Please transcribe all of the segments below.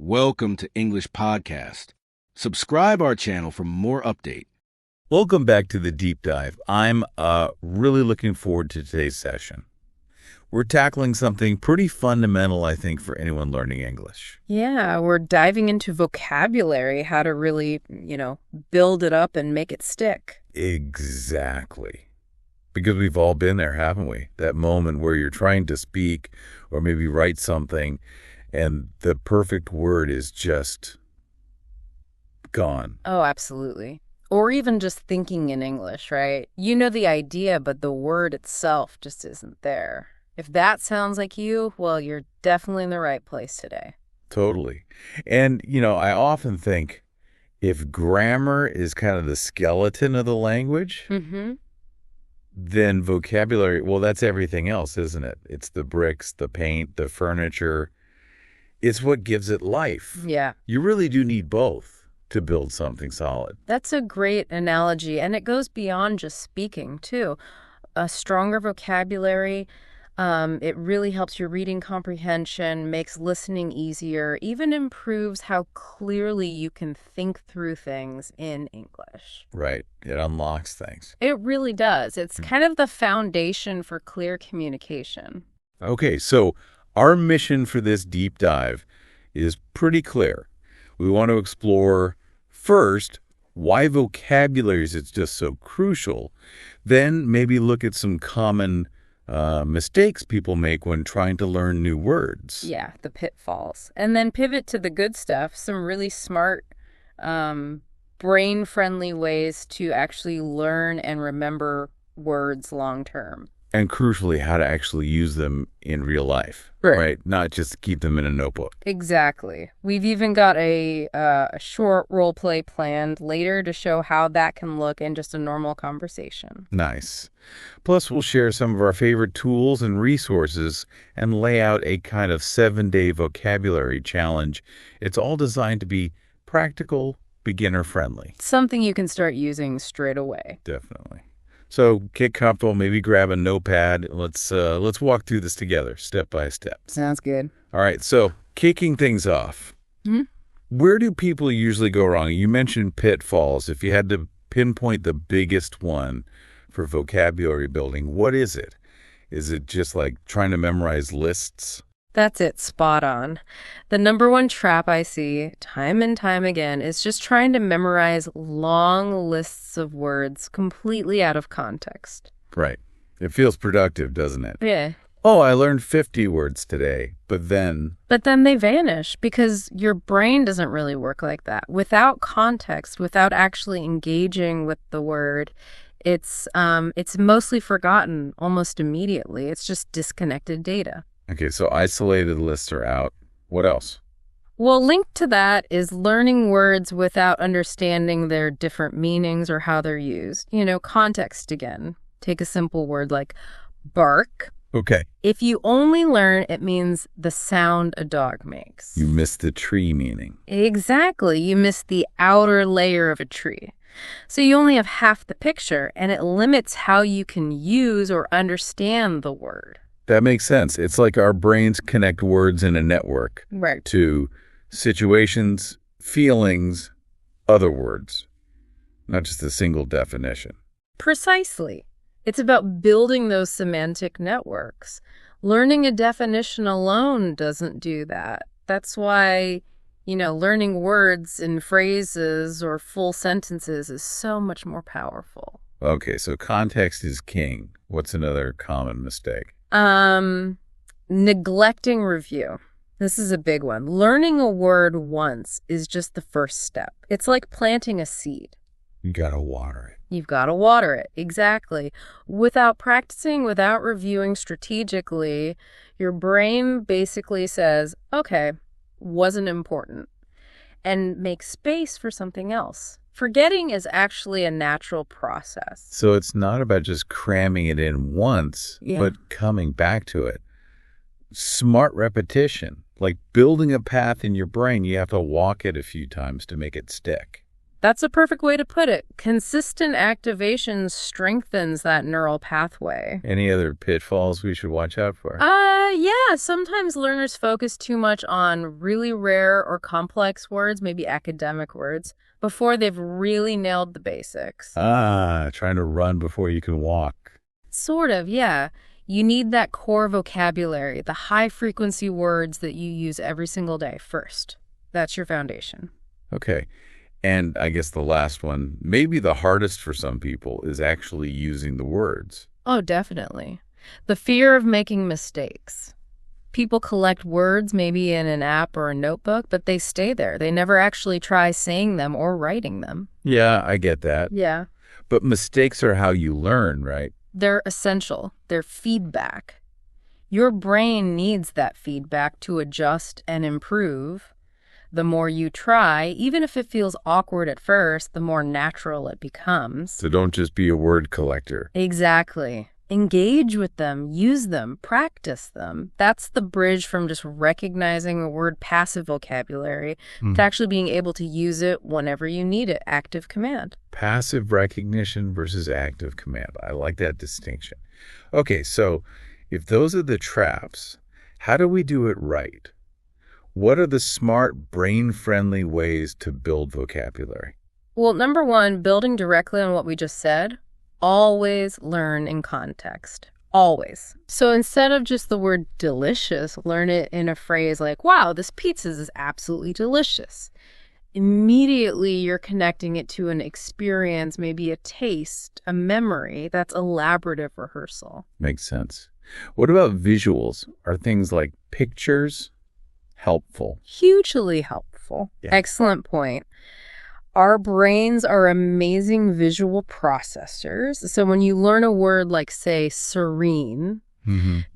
Welcome to English Podcast. Subscribe our channel for more update. Welcome back to the deep dive. I'm really looking forward to today's session. We're tackling something pretty fundamental, I think, for anyone learning English. Yeah, we're diving into vocabulary, how to really, build it up and make it stick. Exactly. Because we've all been there, haven't we? That moment where you're trying to speak or maybe write something and the perfect word is just gone. Oh, absolutely. Or even just thinking in English, right? You know the idea, but the word itself just isn't there. If that sounds like you, well, you're definitely in the right place today. Totally. And, I often think if grammar is kind of the skeleton of the language, then vocabulary, well, that's everything else, isn't it? It's the bricks, the paint, the furniture. It's what gives it life. Yeah. You really do need both to build something solid. That's a great analogy, and it goes beyond just speaking, too. A stronger vocabulary, it really helps your reading comprehension, makes listening easier, even improves how clearly you can think through things in English. Right. It unlocks things. It really does. It's kind of the foundation for clear communication. Okay, so our mission for this deep dive is pretty clear. We want to explore, first, why vocabulary is just so crucial, then maybe look at some common mistakes people make when trying to learn new words. Yeah, the pitfalls. And then pivot to the good stuff, some really smart, brain-friendly ways to actually learn and remember words long-term. And crucially, how to actually use them in real life, right? Not just keep them in a notebook. Exactly. We've even got a short role play planned later to show how that can look in just a normal conversation. Nice. Plus, we'll share some of our favorite tools and resources and lay out a kind of 7-day vocabulary challenge. It's all designed to be practical, beginner-friendly. Something you can start using straight away. Definitely. So get comfortable, maybe grab a notepad. Let's walk through this together, step by step. Sounds good. All right, so kicking things off, where do people usually go wrong? You mentioned pitfalls. If you had to pinpoint the biggest one for vocabulary building, what is it? Is it just like trying to memorize lists? That's it, spot on. The number one trap I see time and time again is just trying to memorize long lists of words completely out of context. Right. It feels productive, doesn't it? Yeah. Oh, I learned 50 words today, but then they vanish because your brain doesn't really work like that. Without context, without actually engaging with the word, it's mostly forgotten almost immediately. It's just disconnected data. Okay, so isolated lists are out. What else? Well, linked to that is learning words without understanding their different meanings or how they're used. Context again. Take a simple word like bark. Okay. If you only learn it means the sound a dog makes. You missed the tree meaning. Exactly. You miss the outer layer of a tree. So you only have half the picture, and it limits how you can use or understand the word. That makes sense. It's like our brains connect words in a network to situations, feelings, other words, not just a single definition. Precisely. It's about building those semantic networks. Learning a definition alone doesn't do that. That's why, learning words in phrases or full sentences is so much more powerful. Okay, so context is king. What's another common mistake? Neglecting review. This is a big one. Learning a word once is just the first step. It's like planting a seed. You gotta water it. You've got to water it. Exactly. Without practicing, without reviewing strategically, your brain basically says, okay, wasn't important, and makes space for something else. Forgetting is actually a natural process. So it's not about just cramming it in once, but coming back to it. Smart repetition, like building a path in your brain, you have to walk it a few times to make it stick. That's a perfect way to put it. Consistent activation strengthens that neural pathway. Any other pitfalls we should watch out for? Yeah, sometimes learners focus too much on really rare or complex words, maybe academic words, before they've really nailed the basics. Trying to run before you can walk. Sort of, yeah. You need that core vocabulary, the high-frequency words that you use every single day first. That's your foundation. Okay. And I guess the last one, maybe the hardest for some people, is actually using the words. Oh, definitely. The fear of making mistakes. People collect words maybe in an app or a notebook, but they stay there. They never actually try saying them or writing them. Yeah, I get that. Yeah. But mistakes are how you learn, right? They're essential. They're feedback. Your brain needs that feedback to adjust and improve. The more you try, even if it feels awkward at first, the more natural it becomes. So don't just be a word collector. Exactly. Engage with them, use them, practice them. That's the bridge from just recognizing a word passive vocabulary to actually being able to use it whenever you need it, active command. Passive recognition versus active command. I like that distinction. Okay, so if those are the traps, how do we do it right? What are the smart, brain-friendly ways to build vocabulary? Well, number one, building directly on what we just said, always learn in context. Always. So instead of just the word delicious, learn it in a phrase like, wow, this pizza is absolutely delicious. Immediately, you're connecting it to an experience, maybe a taste, a memory. That's elaborative rehearsal. Makes sense. What about visuals? Are things like pictures helpful? Hugely helpful. Yeah. Excellent point. Our brains are amazing visual processors. So when you learn a word like, say, serene,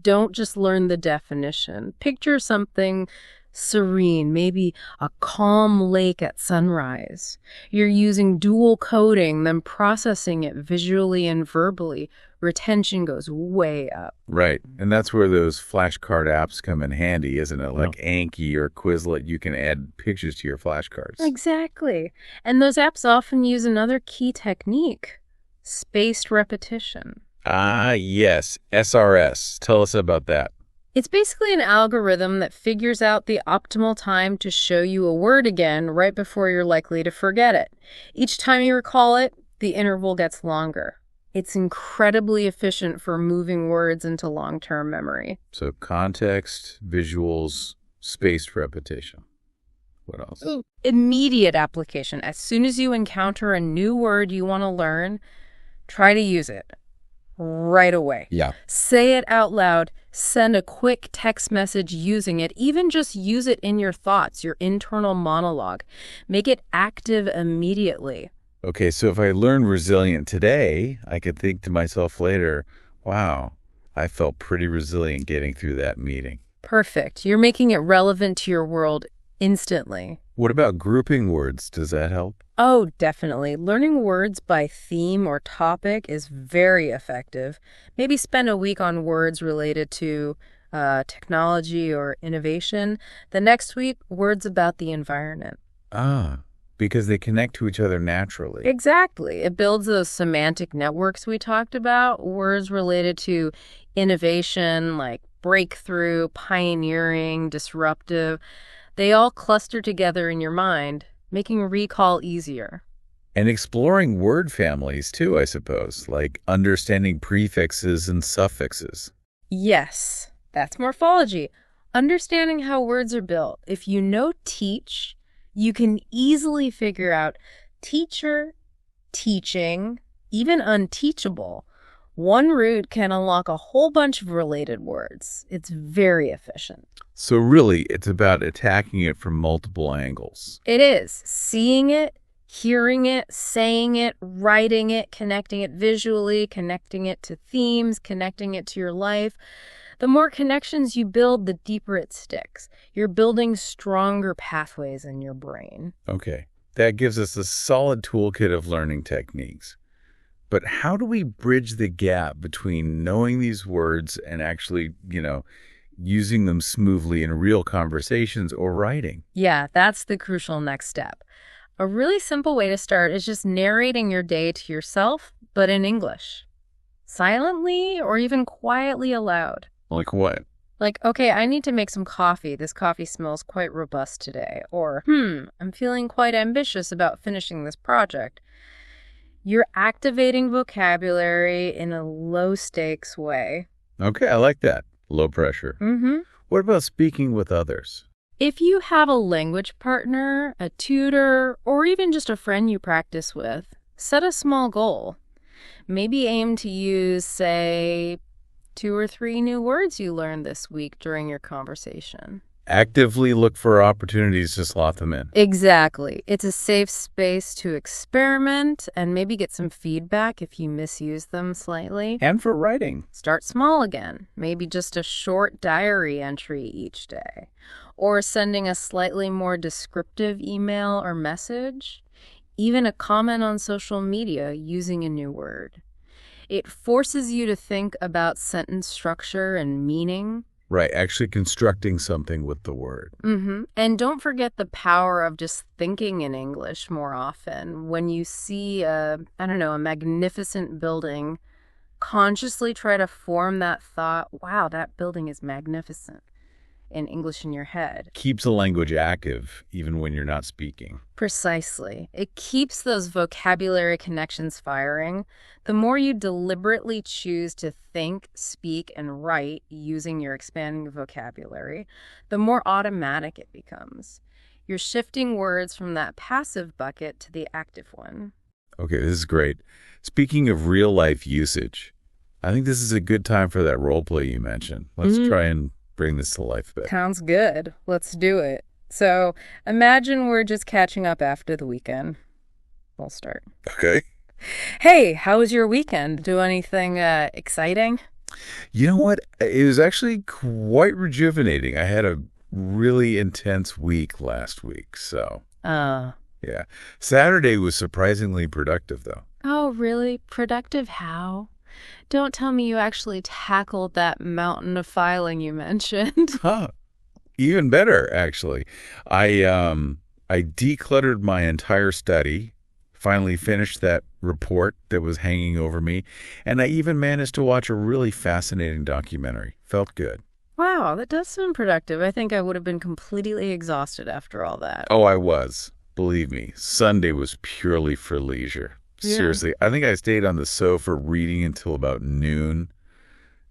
don't just learn the definition. Picture something serene, maybe a calm lake at sunrise. You're using dual coding, then processing it visually and verbally. Retention goes way up. Right. And that's where those flashcard apps come in handy, isn't it? Like Anki or Quizlet, you can add pictures to your flashcards. Exactly. And those apps often use another key technique, spaced repetition. Yes. SRS. Tell us about that. It's basically an algorithm that figures out the optimal time to show you a word again right before you're likely to forget it. Each time you recall it, the interval gets longer. It's incredibly efficient for moving words into long-term memory. So context, visuals, spaced repetition. What else? Immediate application. As soon as you encounter a new word you want to learn, try to use it right away. Yeah. Say it out loud. Send a quick text message using it. Even just use it in your thoughts, your internal monologue. Make it active immediately. Okay, so if I learn resilient today, I could think to myself later, wow, I felt pretty resilient getting through that meeting. Perfect. You're making it relevant to your world instantly. What about grouping words? Does that help? Oh, definitely. Learning words by theme or topic is very effective. Maybe spend a week on words related to technology or innovation. The next week, words about the environment. Because they connect to each other naturally. Exactly. It builds those semantic networks we talked about. Words related to innovation like breakthrough, pioneering, disruptive. They all cluster together in your mind, making recall easier. And exploring word families too, I suppose, like understanding prefixes and suffixes. Yes, that's morphology. Understanding how words are built. If you know teach, you can easily figure out teacher, teaching, even unteachable. One root can unlock a whole bunch of related words. It's very efficient. So really, it's about attacking it from multiple angles. It is. Seeing it, hearing it, saying it, writing it, connecting it visually, connecting it to themes, connecting it to your life. The more connections you build, the deeper it sticks. You're building stronger pathways in your brain. Okay, that gives us a solid toolkit of learning techniques. But how do we bridge the gap between knowing these words and actually, using them smoothly in real conversations or writing? Yeah, that's the crucial next step. A really simple way to start is just narrating your day to yourself, but in English. Silently or even quietly aloud. Like what? Like, okay, I need to make some coffee. This coffee smells quite robust today. Or, I'm feeling quite ambitious about finishing this project. You're activating vocabulary in a low-stakes way. Okay, I like that. Low pressure. Mm-hmm. What about speaking with others? If you have a language partner, a tutor, or even just a friend you practice with, set a small goal. Maybe aim to use, say, 2 or 3 new words you learned this week during your conversation. Actively look for opportunities to slot them in. Exactly. It's a safe space to experiment and maybe get some feedback if you misuse them slightly. And for writing. Start small again. Maybe just a short diary entry each day. Or sending a slightly more descriptive email or message. Even a comment on social media using a new word. It forces you to think about sentence structure and meaning. Right, actually constructing something with the word. Mm-hmm. And don't forget the power of just thinking in English more often. When you see a magnificent building, consciously try to form that thought, wow, that building is magnificent, in English in your head. Keeps the language active even when you're not speaking. Precisely. It keeps those vocabulary connections firing. The more you deliberately choose to think, speak, and write using your expanding vocabulary, the more automatic it becomes. You're shifting words from that passive bucket to the active one. Okay, this is great. Speaking of real-life usage, I think this is a good time for that role play you mentioned. Let's try and bring this to life a bit. Sounds good. Let's do it. So imagine we're just catching up after the weekend. We'll start. Okay. Hey, how was your weekend? Do anything exciting? You know what? It was actually quite rejuvenating. I had a really intense week last week, so. Yeah. Saturday was surprisingly productive, though. Oh, really? Productive how? Don't tell me you actually tackled that mountain of filing you mentioned. Huh. Even better, actually. I decluttered my entire study, finally finished that report that was hanging over me, and I even managed to watch a really fascinating documentary. Felt good. Wow, that does sound productive. I think I would have been completely exhausted after all that. Oh, I was. Believe me, Sunday was purely for leisure. Yeah. Seriously, I think I stayed on the sofa reading until about noon.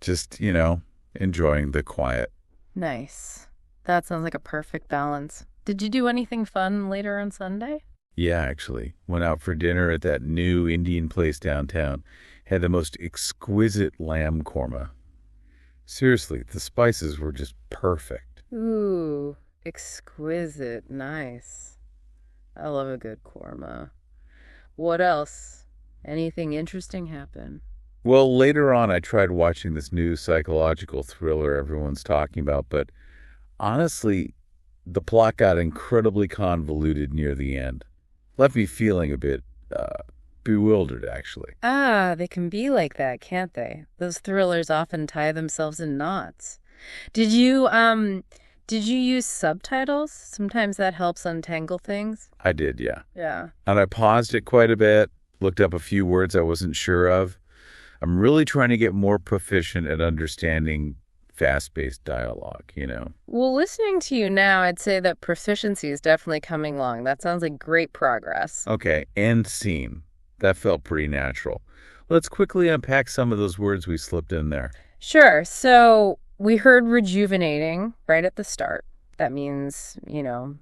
Just, enjoying the quiet. Nice. That sounds like a perfect balance. Did you do anything fun later on Sunday? Yeah, actually. Went out for dinner at that new Indian place downtown. Had the most exquisite lamb korma. Seriously, the spices were just perfect. Ooh, exquisite. Nice. I love a good korma. What else? Anything interesting happen? Well, later on, I tried watching this new psychological thriller everyone's talking about, but honestly, the plot got incredibly convoluted near the end. Left me feeling a bit bewildered, actually. They can be like that, can't they? Those thrillers often tie themselves in knots. Did you use subtitles? Sometimes that helps untangle things. I did, yeah. Yeah. And I paused it quite a bit, looked up a few words I wasn't sure of. I'm really trying to get more proficient at understanding fast-paced dialogue, Well, listening to you now, I'd say that proficiency is definitely coming along. That sounds like great progress. Okay, end scene. That felt pretty natural. Let's quickly unpack some of those words we slipped in there. Sure. So we heard rejuvenating right at the start. That means,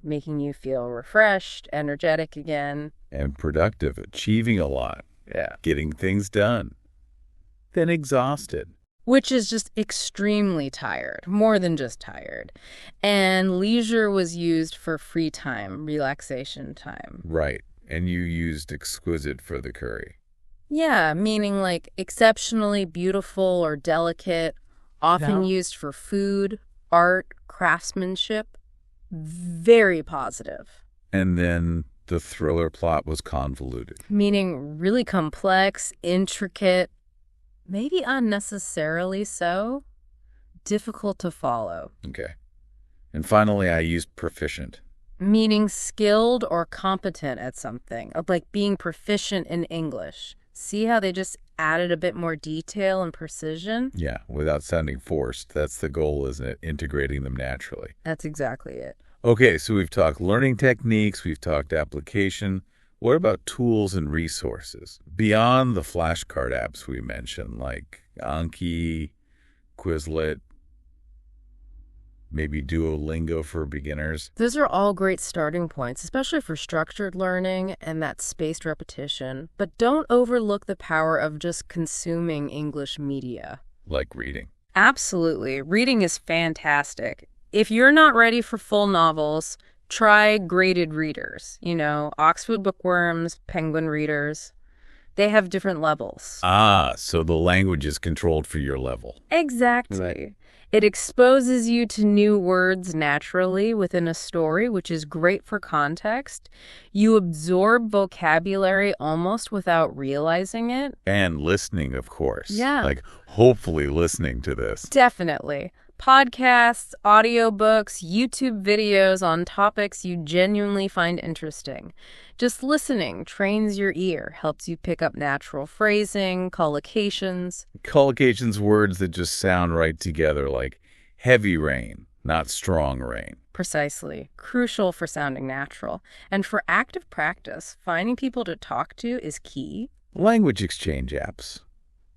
making you feel refreshed, energetic again. And productive, achieving a lot. Yeah. Getting things done. Then exhausted. Which is just extremely tired, more than just tired. And leisure was used for free time, relaxation time. Right. And you used exquisite for the curry. Yeah, meaning like exceptionally beautiful or delicate, often used for food, art, craftsmanship. Very positive. And then the thriller plot was convoluted. Meaning really complex, intricate, maybe unnecessarily so, difficult to follow. Okay. And finally, I used proficient. Meaning skilled or competent at something, like being proficient in English. See how they just added a bit more detail and precision? Yeah, without sounding forced. That's the goal, isn't it? Integrating them naturally. That's exactly it. Okay, so we've talked learning techniques, we've talked application. What about tools and resources? Beyond the flashcard apps we mentioned, like Anki, Quizlet, maybe Duolingo for beginners. Those are all great starting points, especially for structured learning and that spaced repetition. But don't overlook the power of just consuming English media. Like reading. Absolutely. Reading is fantastic. If you're not ready for full novels, try graded readers. Oxford Bookworms, Penguin Readers. They have different levels. Ah, so the language is controlled for your level. Exactly. Right. It exposes you to new words naturally within a story, which is great for context. You absorb vocabulary almost without realizing it. And listening, of course. Yeah. Like, hopefully listening to this. Definitely. Podcasts, audiobooks, YouTube videos on topics you genuinely find interesting. Just listening trains your ear, helps you pick up natural phrasing, collocations. Collocations, words that just sound right together, like heavy rain, not strong rain. Precisely. Crucial for sounding natural. And for active practice, finding people to talk to is key. Language exchange apps,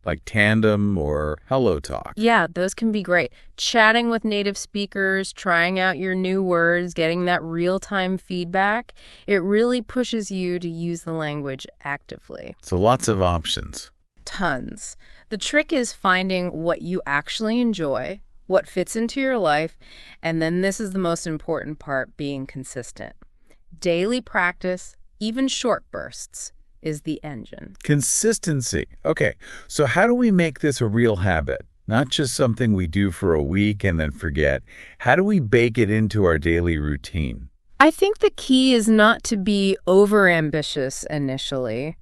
like Tandem or HelloTalk. Yeah, those can be great. Chatting with native speakers, trying out your new words, getting that real-time feedback, it really pushes you to use the language actively. So lots of options. Tons. The trick is finding what you actually enjoy, what fits into your life, and then this is the most important part, being consistent. Daily practice, even short bursts, is the engine. Consistency. Okay, so how do we make this a real habit? Not just something we do for a week and then forget. How do we bake it into our daily routine? I think the key is not to be overambitious initially.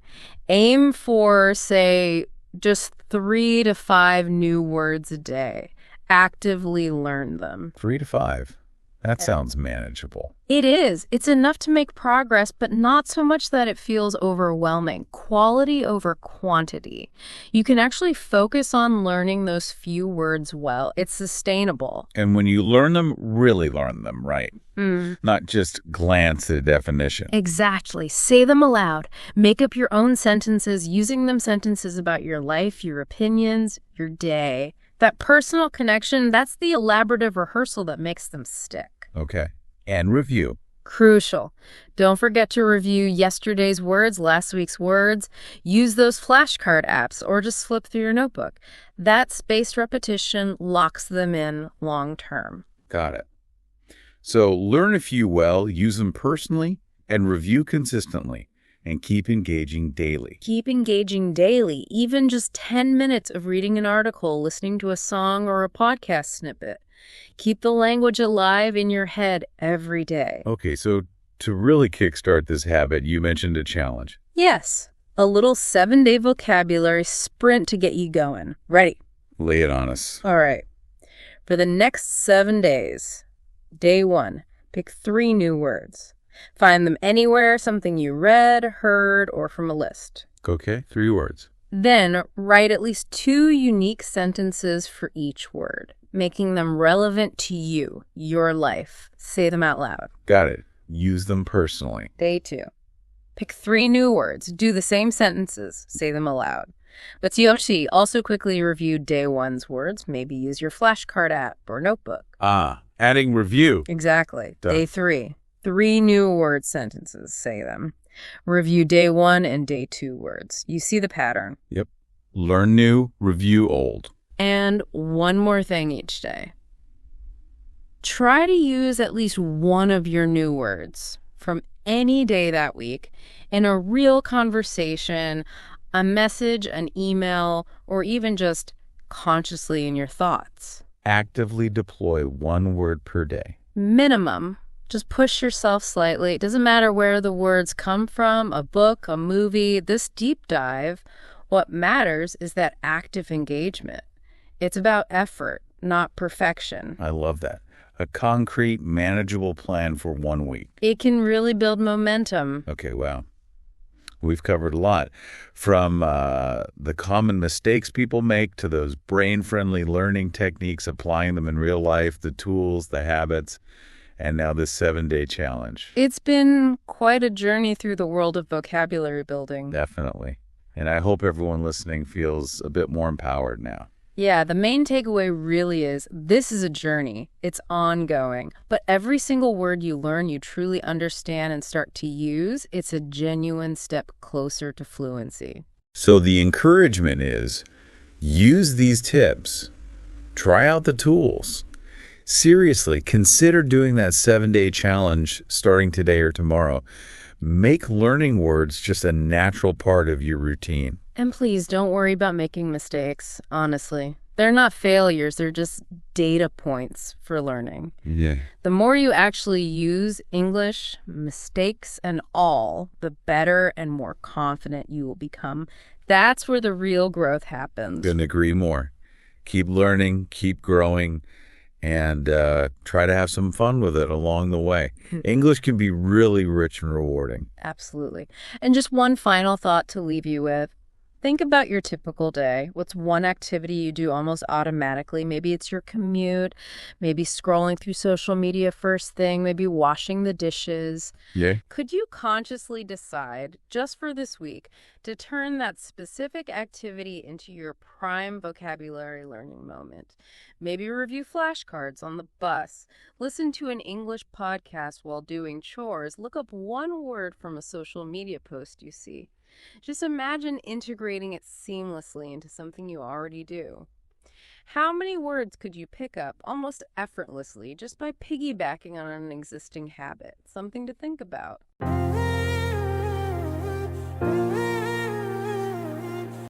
Aim for, say, just 3 to 5 new words a day. Actively learn them. 3 to 5. That sounds manageable. It is. It's enough to make progress, but not so much that it feels overwhelming. Quality over quantity. You can actually focus on learning those few words well. It's sustainable. And when you learn them, really learn them, right? Not just glance at a definition. Exactly. Say them aloud. Make up your own sentences, using them sentences about your life, your opinions, your day. That personal connection, that's the elaborative rehearsal that makes them stick. Okay. And review. Crucial. Don't forget to review yesterday's words, last week's words. Use those flashcard apps or just flip through your notebook. That spaced repetition locks them in long term. Got it. So learn a few well, use them personally, and review consistently. And keep engaging daily. Keep engaging daily, even just 10 minutes of reading an article, listening to a song or a podcast snippet. Keep the language alive in your head every day. Okay, so to really kickstart this habit, you mentioned a challenge. Yes, a little 7-day vocabulary sprint to get you going. Ready? Lay it on us. All right. For the next 7 days, day 1, pick 3 new words. Find them anywhere, something you read, heard, or from a list. Okay, 3 words. Then write at least 2 unique sentences for each word, making them relevant to you, your life. Say them out loud. Got it. Use them personally. Day 2. Pick 3 new words. Do the same sentences. Say them aloud. But TOC, also quickly review day 1's words. Maybe use your flashcard app or notebook. Adding review. Exactly. Done. Day 3. 3 new word sentences. Say them. Review day 1 and day 2 words. You see the pattern. Yep. Learn new, review old. And one more thing each day. Try to use at least one of your new words from any day that week in a real conversation, a message, an email, or even just consciously in your thoughts. Actively deploy 1 word per day. Minimum. Just push yourself slightly. It doesn't matter where the words come from, a book, a movie, this deep dive. What matters is that active engagement. It's about effort, not perfection. I love that. a concrete, manageable plan for 1 week. It can really build momentum. Okay, wow. We've covered a lot, from the common mistakes people make to those brain-friendly learning techniques, applying them in real life, the tools, the habits, and now this 7-day challenge. It's been quite a journey through the world of vocabulary building. Definitely. And I hope everyone listening feels a bit more empowered now. Yeah, the main takeaway really is this is a journey. It's ongoing. But every single word you learn, you truly understand and start to use, it's a genuine step closer to fluency. So the encouragement is, use these tips. Try out the tools. Seriously, consider doing that 7-day challenge starting today or tomorrow. Make learning words just a natural part of your routine. And please don't worry about making mistakes, honestly. They're not failures, they're just data points for learning. Yeah. The more you actually use English, mistakes and all, the better and more confident you will become. That's where the real growth happens. Couldn't agree more. Keep learning, keep growing, and try to have some fun with it along the way. English can be really rich and rewarding. Absolutely. And just one final thought to leave you with. Think about your typical day. What's one activity you do almost automatically? Maybe it's your commute, maybe scrolling through social media first thing, maybe washing the dishes. Yeah. Could you consciously decide, just for this week, to turn that specific activity into your prime vocabulary learning moment? Maybe review flashcards on the bus, listen to an English podcast while doing chores, look up one word from a social media post you see. Just imagine integrating it seamlessly into something you already do. How many words could you pick up almost effortlessly just by piggybacking on an existing habit? Something to think about.